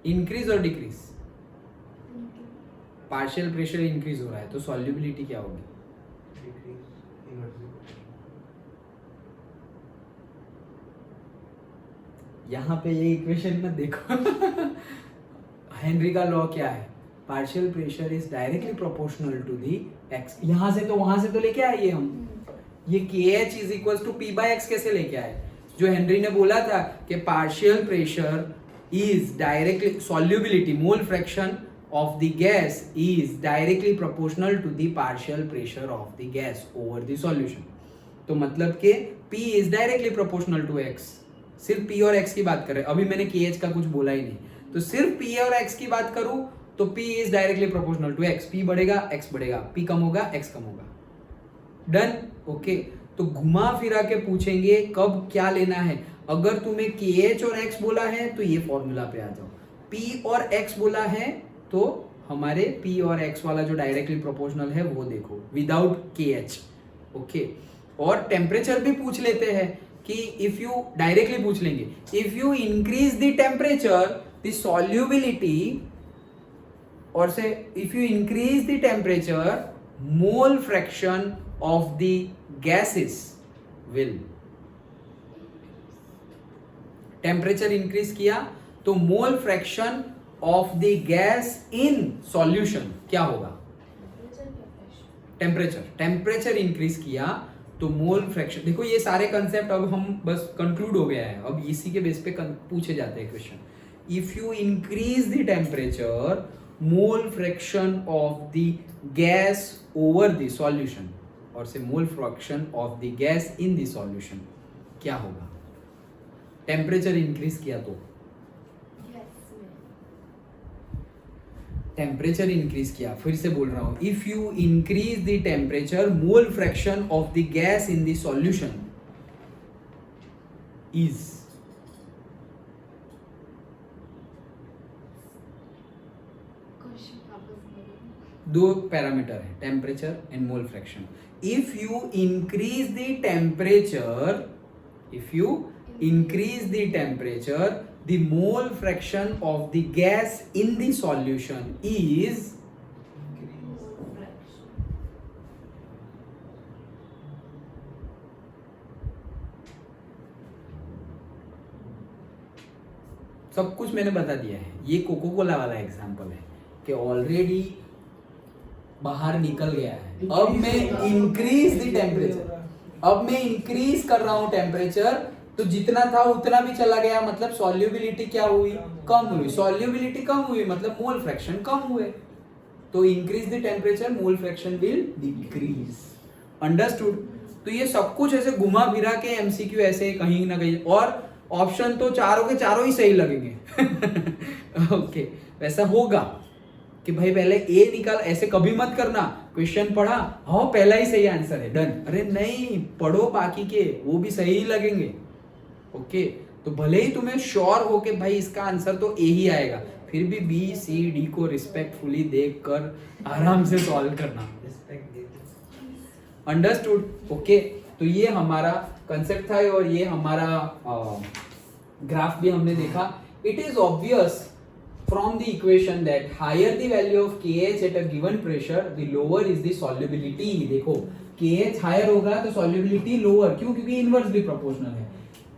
increase or decrease? Partial pressure increase हो रहा है तो सॉल्युबिलिटी क्या होगी? यहां पे ये इक्वेशन में देखो हेनरी का लॉ क्या है? Partial pressure is directly proportional to the X. यहां से तो लेके आए हम ये KH is equals to P by X कैसे लेके आए? जो हेनरी ने बोला था कि partial pressure is directly solubility, mole fraction of the gas is directly proportional to the partial pressure of the gas over the solution. तो मतलब कि P is directly proportional to X। सिर्फ P और X की बात कर रहे हैं, अभी मैंने KH का कुछ बोला ही नहीं। तो सिर्फ P और X की बात करूं तो P is directly proportional to X। P बढ़ेगा X बढ़ेगा, P कम होगा X कम होगा। डन? ओके तो घुमा फिरा के पूछेंगे कब क्या लेना है। अगर तुम्हें KH और X बोला है तो ये फॉर्मूला पे आ जाओ। P और X बोला है तो हमारे P और X वाला जो डायरेक्टली प्रोपोर्शनल है वो देखो विदाउट KH। ओके और टेम्परेचर भी पूछ लेते हैं कि इफ यू डायरेक्टली पूछ लेंगे if you increase the temperature the solubility, और से if you increase the temperature mole fraction of the gases will. Temperature increase किया तो mole fraction of the gas in solution क्या होगा? टेम्परेचर इंक्रीज किया तो मोल फ्रैक्शन। देखो ये सारे कंसेप्ट अब हम बस कंक्लूड हो गया है, अब इसी के बेस पे पूछे जाते हैं question. If you increase the temperature mole fraction of the gas over the solution, और से mole fraction of the gas in the solution क्या होगा? टेम्परेचर इंक्रीज किया तो टेम्परेचर इंक्रीज किया, फिर से बोल रहा हूं, if you increase the temperature mole fraction of the gas in the solution is, दो पैरामीटर है, temperature and mole fraction. If you increase the temperature, if you increase the temperature, the mole fraction of the gas in the solution is सब कुछ मैंने बता दिया है. ये कोको कोला वाला एग्जांपल है कि ऑलरेडी बाहर निकल गया है. अब मैं इंक्रीज द टेम्परेचर, अब मैं इंक्रीज कर रहा हूं टेम्परेचर, तो जितना था उतना भी चला गया, मतलब सॉल्युबिलिटी क्या हुई, कम हुई. सॉल्युबिलिटी कम हुई मतलब मोल फ्रैक्शन कम हुए. तो increase the temperature mole fraction will decrease. Understood. तो ये सब कुछ ऐसे घुमा फिरा के एमसीक्यू ऐसे कहीं ना कहीं, और ऑप्शन तो चारों के चारों ही सही लगेंगे. ओके वैसा होगा कि भाई पहले ए निकाल, ऐसे कभी मत करना. क्वेश्चन पढ़ा, हाँ पहला ही सही आंसर है, डन. अरे नहीं, पढ़ो बाकी के, वो भी सही ही लगेंगे. ओके तो भले ही तुम्हें श्योर हो कि भाई इसका आंसर तो ए ही आएगा, फिर भी बी सी डी को रिस्पेक्टफुली देखकर आराम से सॉल्व करना. अंडरस्टूड. ओके तो ये हमारा कंसेप्ट था और ये हमारा ग्राफ भी हमने देखा. It is obvious from the equation that higher the value of KH at a given pressure, the lower is the solubility. देखो KH higher होगा तो solubility lower, क्यों? क्योंकि inversely proportional है.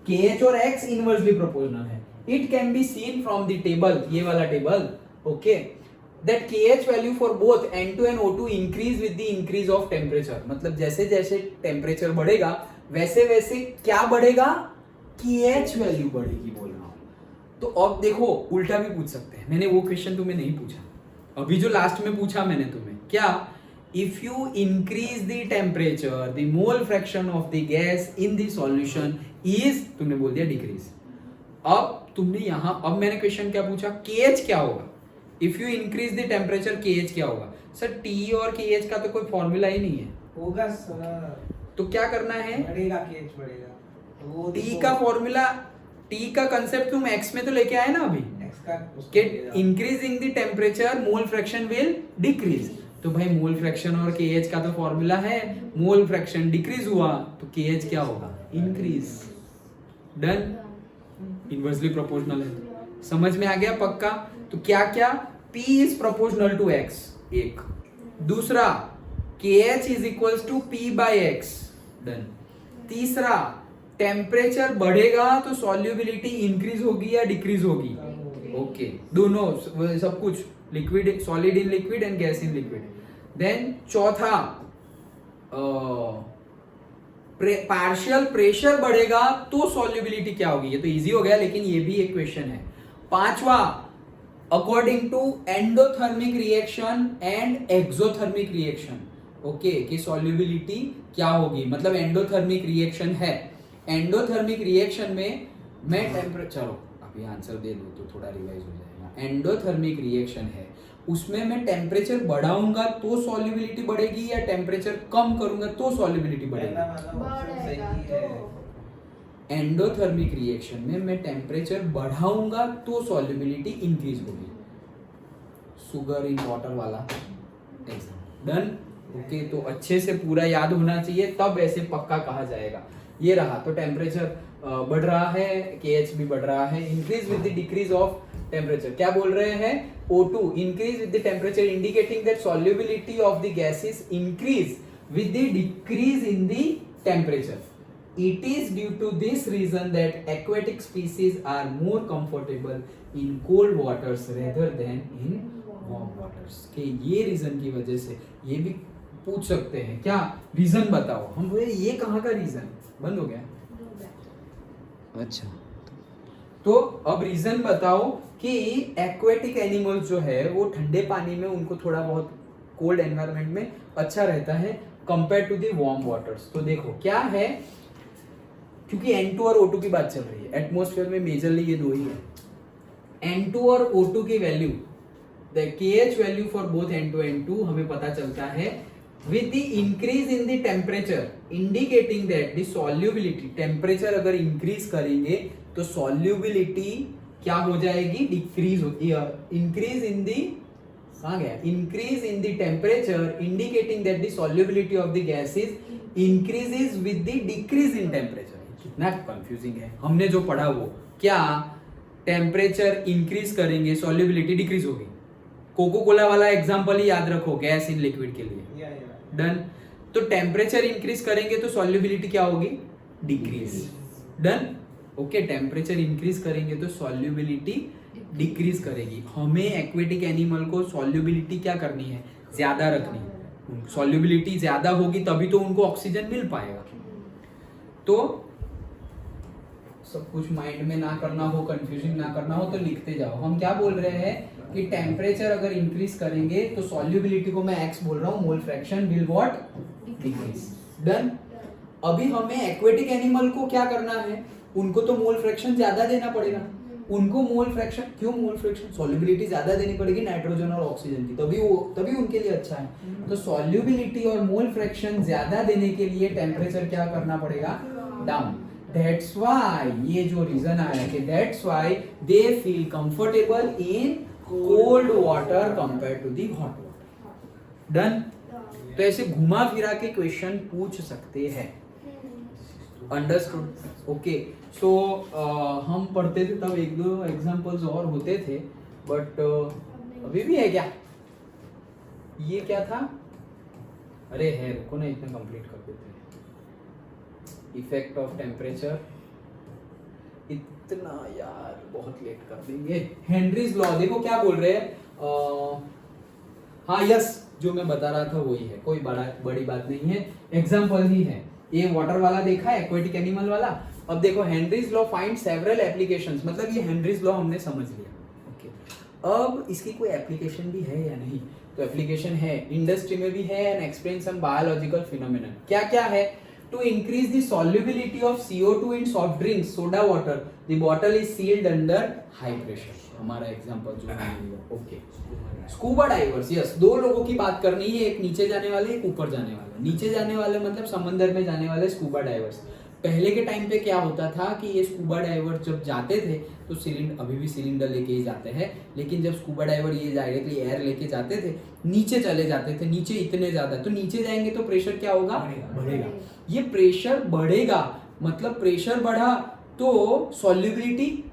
KH और X inversely proportional है. It can be seen from the table, ये वाला table, okay, that KH value for both N2 and O2 increase with the increase of temperature. मतलब जैसे जैसे टेम्परेचर बढ़ेगा वैसे वैसे क्या बढ़ेगा, KH वैल्यू बढ़ेगी बोल रहा हूँ. तो अब देखो उल्टा भी पूछ सकते हैं. मैंने वो क्वेश्चन तुम्हें नहीं पूछा, अभी जो लास्ट में पूछा मैंने तुम्हें, क्या, if you increase the temperature the mole fraction of the gas in the solution is, तुमने बोल दिया डिक्रीज. अब तुमने यहां, अब मैंने क्वेश्चन क्या पूछा, केएच क्या होगा. If you increase the temperature KH क्या होगा. सर टी और केएच का तो कोई फॉर्मूला ही नहीं है. होगा सर. तो क्या करना है, बढ़ेगा केएच बढ़ेगा. टी का फॉर्मूला, टी का कंसेप्ट तुम एक्स में तो लेके आए ना अभी, एक्स का कि increasing the temperature mole fraction will decrease. तो भाई मोल फ्रैक्शन और केएच का तो फॉर्मूला है, मोल फ्रैक्शन डिक्रीज हुआ तो केएच क्या होगा, इंक्रीज. डन. इनवर्सली प्रोपोर्शनल है. समझ में आ गया पक्का. तो क्या क्या, P is proportional to X, एक. दूसरा KH is equals to P by X. Done. तीसरा टेम्परेचर बढ़ेगा तो सॉल्युबिलिटी इंक्रीज होगी या डिक्रीज होगी. ओके दोनों सब कुछ, liquid, solid in liquid and gas in liquid. Then चौथा, पार्शियल प्रेशर बढ़ेगा तो सॉल्युबिलिटी क्या होगी. ये तो इजी हो गया लेकिन ये भी एक क्वेश्चन है. पांचवा, according to endothermic reaction and exothermic reaction. Okay कि सॉल्युबिलिटी क्या होगी, मतलब एंडोथर्मिक रिएक्शन है. एंडोथर्मिक रिएक्शन में मैं टेम्परेचर, चलो अभी आंसर दे दूं तो थोड़ा रिवाइज हो जाएगा. एंडोथर्मिक रिएक्शन है, उसमें मैं टेम्परेचर बढ़ाऊंगा तो सॉल्युबिलिटी बढ़ेगी या टेम्परेचर कम करूंगा तो सॉल्युबिलिटी बढ़ेगी. एंडोथर्मिक रिएक्शन में मैं टेम्परेचर बढ़ाऊंगा तो सॉल्युबिलिटी इंक्रीज होगी. शुगर इन वाटर वाला एग्जाम. डन. ओके तो अच्छे से पूरा याद होना चाहिए, तब ऐसे पक्का कहा जाएगा. ये रहा. तो टेम्परेचर बढ़ रहा है, KH भी बढ़ रहा है, increase with the decrease of temperature. क्या बोल रहे हैं, O2 increase with the temperature indicating that solubility of the gases increase with the decrease in the temperature. It is due to this reason that aquatic species are more comfortable in cold waters rather than in warm waters. कि ये रीजन की वजह से, ये भी पूछ सकते हैं क्या, रीजन बताओ. हम बोले ये कहाँ का रीजन, बंद हो गया. अच्छा तो अब रीजन बताओ कि एक्वेटिक एनिमल्स जो है वो ठंडे पानी में उनको थोड़ा बहुत कोल्ड एनवायरनमेंट में अच्छा रहता है compare to the warm waters. तो देखो क्या है, क्योंकि N2 और O2 की बात चल रही है, एटमॉस्फेयर में मेजरली ये दो ही है. N2 और O2 की value the KH value for both N2 N2 हमें पता चलता है with the increase in the temperature indicating that the solubility temperature अगर इंक्रीज करेंगे तो solubility क्या हो जाएगी, डिक्रीज होगी. इंक्रीज इन दी कहाँ गया, increase in the temperature indicating that the solubility of the gases increases with the decrease in temperature. कितना कंफ्यूजिंग है. हमने जो पढ़ा वो क्या, टेम्परेचर इंक्रीज करेंगे solubility डिक्रीज होगी. कोको कोला वाला एग्जांपल ही याद रखो गैस इन लिक्विड के लिए. डन. तो टेम्परेचर इंक्रीज करेंगे तो solubility क्या होगी, decrease. Done. Okay, temperature increase करेंगे तो solubility डिक्रीज करेगी. हमें एक्वेटिक एनिमल को solubility क्या करनी है, ज्यादा रखनी है. solubility ज्यादा होगी तभी तो उनको ऑक्सीजन मिल पाएगा. तो सब कुछ माइंड में ना करना हो, कंफ्यूजिंग ना करना हो तो लिखते जाओ. हम क्या बोल रहे हैं कि टेम्परेचर अगर इंक्रीज करेंगे तो solubility को मैं x बोल रहा हूँ, mole fraction will what, decrease. Done. अभी हमें एक्वेटिक एनिमल को क्या करना है, उनको तो मोल फ्रैक्शन ज्यादा देना पड़ेगा. उनको मोल फ्रैक्शन, क्यों मोल फ्रैक्शन, solubility ज्यादा देनी पड़ेगी नाइट्रोजन और ऑक्सीजन की, तभी उनके लिए अच्छा है. तो solubility और मोल फ्रैक्शन ज्यादा देने के लिए टेम्परेचर क्या करना पड़ेगा, डाउन. That's why ये जो रीजन आया कि that's why they feel comfortable in cold water compared to the hot water. Done? तो ऐसे घुमा फिरा के क्वेश्चन पूछ सकते हैं. अंडरस्टूड. ओके. सो हम पढ़ते थे तब एक दो एग्जांपल्स और होते थे, बट अभी भी है क्या, ये क्या था, अरे है, रुको ना, इतना कंप्लीट कर देते हैं. इफेक्ट ऑफ टेम्परेचर, इतना यार बहुत लेट कर देंगे. हेनरीज लॉ देखो क्या बोल रहे हैं. हाँ यस, जो मैं बता रहा था वही है, कोई बड़ी बात नहीं है, एग्जांपल ही है. ये वाटर वाला देखा है, एक्वेटिक एनिमल वाला. अब देखो Henry's law find several applications, मतलब ये हेनरीज लॉ हमने समझ लिया. ओके. अब इसकी कोई एप्लीकेशन भी है या नहीं, तो एप्लीकेशन है, इंडस्ट्री में भी है, and explain some biological phenomena. क्या क्या है, to increase the solubility of CO2 in soft drinks, soda water, the bottle is sealed under high pressure. हमारा एग्जांपल जो है. ओके. स्कूबा डाइवर्स, यस, दो लोगों की बात करनी है, एक नीचे जाने वाले, एक ऊपर जाने वाले. नीचे जाने वाले मतलब समंदर में जाने वाले स्कूबा डाइवर्स. पहले के टाइम पे क्या होता था कि ये स्कूबा डाइवर जब जाते थे तो सिलेंडर, अभी भी सिलेंडर लेके ही जाते हैं, लेकिन जब स्कूबा डाइवर ये डायरेक्टली एयर लेके जाते थे, नीचे चले जाते थे, नीचे इतने ज्यादा, तो नीचे जाएंगे तो प्रेशर क्या होगा, बढ़ेगा. ये प्रेशर बढ़ेगा, मतलब प्रेशर बढ़ा तो सॉल्युबिलिटी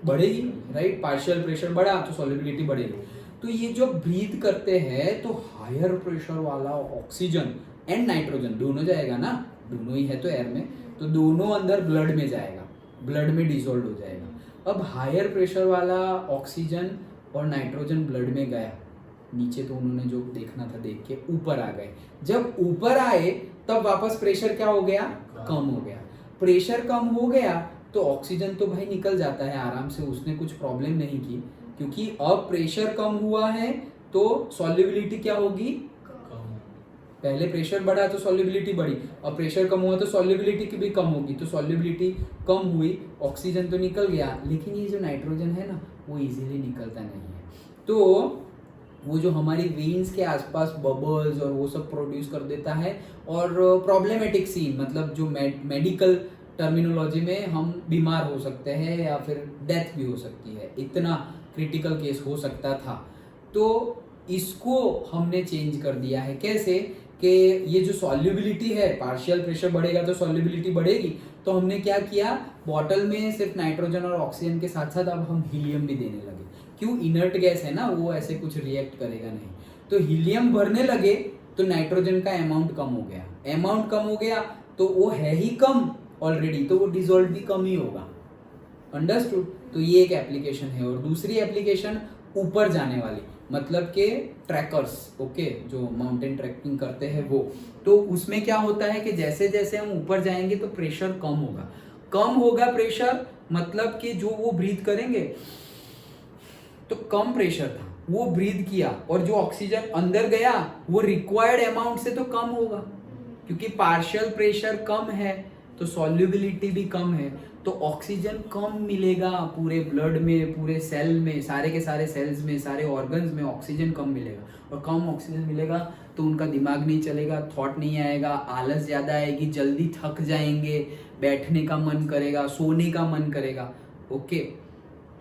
बढ़ेगी, राइट. पार्शियल प्रेशर बढ़ा तो सॉल्युबिलिटी बढ़ेगी. तो ये जो ब्रीथ करते हैं तो हायर प्रेशर वाला ऑक्सीजन एंड नाइट्रोजन दोनों जाएगा ना, दोनों ही है तो एयर में, तो दोनों अंदर ब्लड में जाएगा, ब्लड में डिसॉल्व हो जाएगा. अब हायर प्रेशर वाला ऑक्सीजन और नाइट्रोजन ब्लड में गया, नीचे तो उन्होंने जो देखना था देख के ऊपर आ गए. जब ऊपर आए तब वापस प्रेशर क्या हो गया, कम हो गया. प्रेशर कम हो गया तो ऑक्सीजन तो भाई निकल जाता है आराम से, उसने कुछ प्रॉब्लम नहीं की, क्योंकि अब प्रेशर कम हुआ है तो सॉल्युबिलिटी क्या होगी, पहले प्रेशर बढ़ा तो सॉल्युबिलिटी बढ़ी, अब प्रेशर कम हुआ तो सॉल्युबिलिटी की भी कम होगी, तो सॉल्युबिलिटी कम हुई, ऑक्सीजन तो निकल गया, लेकिन ये जो नाइट्रोजन है ना वो इजीली निकलता नहीं है. तो वो जो हमारी वेन्स के आसपास बबल्स और वो सब प्रोड्यूस कर देता है, और प्रॉब्लमेटिक सीन, मतलब जो मेडिकल टर्मिनोलॉजी में हम बीमार हो सकते हैं या फिर डेथ भी हो सकती है, इतना क्रिटिकल केस हो सकता था. तो इसको हमने चेंज कर दिया है. कैसे कि ये जो सॉल्युबिलिटी है, पार्शियल प्रेशर बढ़ेगा तो सॉल्युबिलिटी बढ़ेगी, तो हमने क्या किया, बॉटल में सिर्फ नाइट्रोजन और ऑक्सीजन के साथ साथ अब हम हीलियम भी देने लगे. क्यों, इनर्ट गैस है ना, वो ऐसे कुछ रिएक्ट करेगा नहीं, तो हीलियम भरने लगे तो नाइट्रोजन का अमाउंट कम हो गया. अमाउंट कम हो गया तो वो है ही कम ऑलरेडी, तो वो डिसॉल्व भी कम ही होगा. अंडरस्टूड. तो ये एक एप्लीकेशन है. और दूसरी एप्लीकेशन ऊपर जाने वाली, मतलब के ट्रैकर्स, ओके, जो माउंटेन ट्रैकिंग करते हैं वो, तो उसमें क्या होता है कि जैसे जैसे हम ऊपर जाएंगे तो प्रेशर कम होगा प्रेशर, मतलब कि जो वो ब्रीथ करेंगे तो कम प्रेशर था, वो ब्रीथ किया, और जो ऑक्सीजन अंदर गया वो रिक्वायर्ड अमाउंट से तो कम होगा, क्योंकि पार्शियल प्रेशर कम है तो सॉल्युबिलिटी भी कम है, तो ऑक्सीजन कम मिलेगा पूरे ब्लड में, पूरे सेल में, सारे के सारे सेल्स में, सारे ऑर्गन्स में ऑक्सीजन कम मिलेगा, और कम ऑक्सीजन मिलेगा तो उनका दिमाग नहीं चलेगा, थॉट नहीं आएगा, आलस ज़्यादा आएगी, जल्दी थक जाएंगे, बैठने का मन करेगा, सोने का मन करेगा। ओके,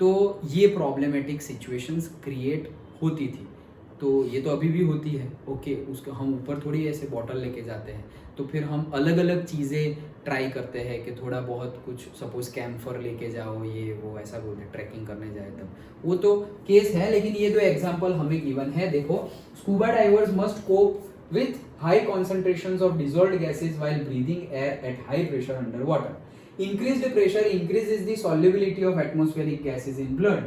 तो ये प्रॉब्लमेटिक सिचुएशंस क्रिएट होती थी, तो ये तो अभी भी होती है। ओके, उसको हम ऊपर थोड़ी ऐसे बॉटल लेके जाते हैं, तो फिर हम अलग अलग चीज़ें ट्राई करते हैं कि थोड़ा बहुत कुछ, सपोज कैम्फर लेके जाओ, ये वो ऐसा बोलते हैं, ट्रैकिंग करने जाए तब, वो तो केस है, लेकिन ये दो एग्जांपल हमें गिवन है। देखो, scuba divers must cope with high concentrations of dissolved gases while breathing air at high pressure under water. Increased pressure increases the solubility of atmospheric gases in blood.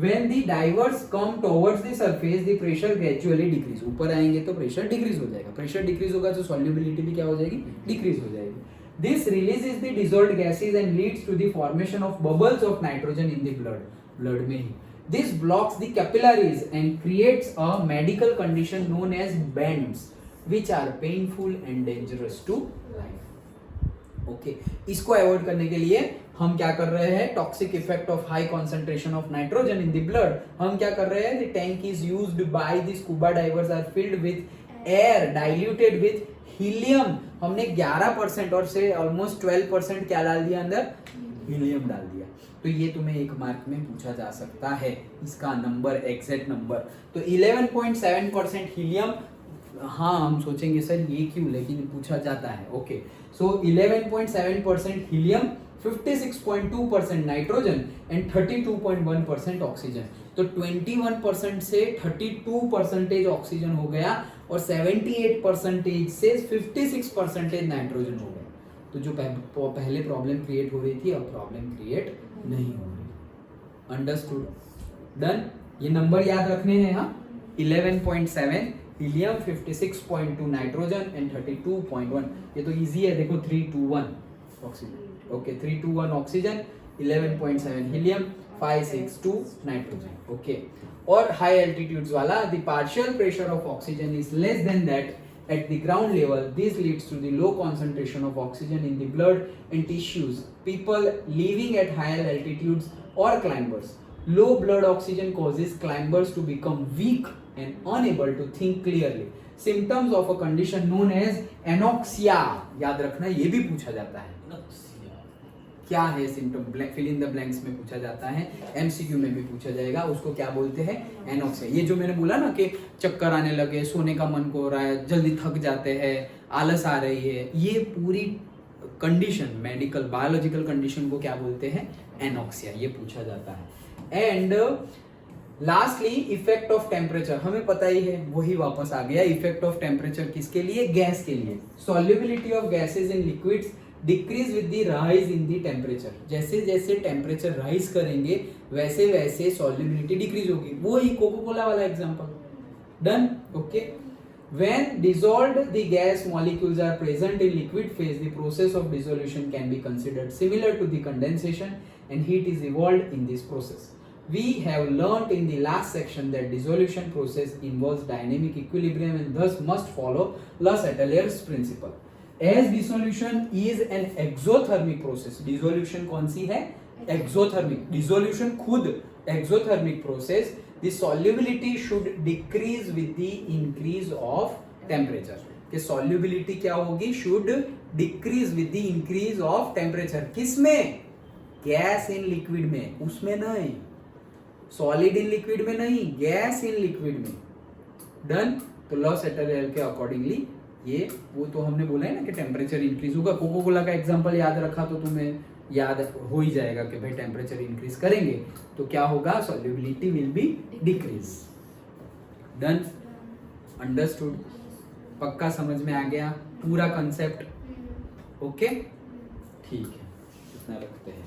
When the divers come towards the surface, the pressure gradually decrease. ऊपर आएंगे तो प्रेशर डिक्रीज हो जाएगा, प्रेशर डिक्रीज होगा तो सॉल्युबिलिटी भी क्या हो जाएगी, डिक्रीज हो जाएगी। This releases the dissolved gases and leads to the formation of bubbles of nitrogen in the blood. Blood में ही this blocks the capillaries and creates a medical condition known as bends, which are painful and dangerous to life. Okay, इसको अवॉइड करने के लिए हम क्या कर रहे हैं, toxic effect of high concentration of nitrogen in the blood, हम क्या कर रहे हैं, the tank is used by the scuba divers are filled with air diluted with helium. हमने 11% और से ऑलमोस्ट 12% क्या डाल दिया अंदर, हीलियम डाल दिया। तो ये तुम्हें एक मार्क में पूछा जा सकता है, इसका नंबर, एग्जैक्ट नंबर। तो 11.7% हीलियम, हाँ हम सोचेंगे सर ये क्यों, लेकिन पूछा जाता है। Okay, so 11.7% helium, 56.2% nitrogen and 32.1% oxygen. तो 21% से 32% ऑक्सीजन हो गया और 78% से 56% नाइट्रोजन हो गया। तो जो पहले प्रॉब्लम क्रिएट हो रही थी अब प्रॉब्लम क्रिएट नहीं हो रही। Understood, done. ये नंबर याद रखने हैं। हाँ, 11.7 हीलियम, 56.2 नाइट्रोजन एंड 32.1। ये तो इजी है, देखो 321 oxygen. Okay, 321 oxygen, 11.7 helium, 562 nitrogen. Okay, और हाई एल्टीट्यूड्स वाला the partial pressure of oxygen is less than that at the ground level. This leads to the low concentration of oxygen in the blood and tissues. People living at higher altitudes or climbers. Low blood oxygen causes climbers to become weak and unable to think clearly. Symptoms of a condition known as anoxia. याद रखना, ये भी पूछा जाता है। क्या है symptom, fill in the blanks में पूछा जाता है, एमसीक्यू में भी पूछा जाएगा। उसको क्या बोलते हैं, एनोक्सिया। ये जो मैंने बोला ना कि चक्कर आने लगे, सोने का मन को रहा है, जल्दी थक जाते हैं, आलस आ रही है, ये पूरी कंडीशन, मेडिकल बायोलॉजिकल कंडीशन को क्या बोलते हैं, एनोक्सिया। ये पूछा जाता है। And lastly effect of temperature, हमें पता ही है, वही वापस आ गया। इफेक्ट ऑफ टेम्परेचर किसके लिए, गैस के लिए। Solubility of gases in liquids decrease with the rise in the temperature. जैसे जैसे टेम्परेचर राइज करेंगे वैसे वैसे सॉल्युबिलिटी डिक्रीज होगी। वो ही कोको कोला वाला example. Done. Okay, when dissolved the gas molecules are present in liquid phase, the process of dissolution can be considered similar to the condensation and heat is evolved in this process. We have learnt in the last section that dissolution process involves dynamic equilibrium and thus must follow Le Chatelier's principle. As dissolution is an exothermic process, dissolution कौन सी है, exothermic, dissolution खुद exothermic process, the solubility should decrease with the increase of temperature. कि solubility क्या होगी, should decrease with the increase of temperature. किसमें, गैस इन लिक्विड में, उसमें नहीं, सॉलिड इन लिक्विड में नहीं, गैस इन लिक्विड में। डन। तो लॉ सेटलियर के अकॉर्डिंगली ये, वो तो हमने बोला है ना कि टेम्परेचर इंक्रीज होगा। कोको कोला का एग्जांपल याद रखा तो तुम्हें याद हो ही जाएगा कि भाई टेम्परेचर इंक्रीज करेंगे तो क्या होगा, solubility will be decrease. Done, understood, पक्का समझ में आ गया पूरा कंसेप्ट। ओके, ठीक है, इतना रखते हैं।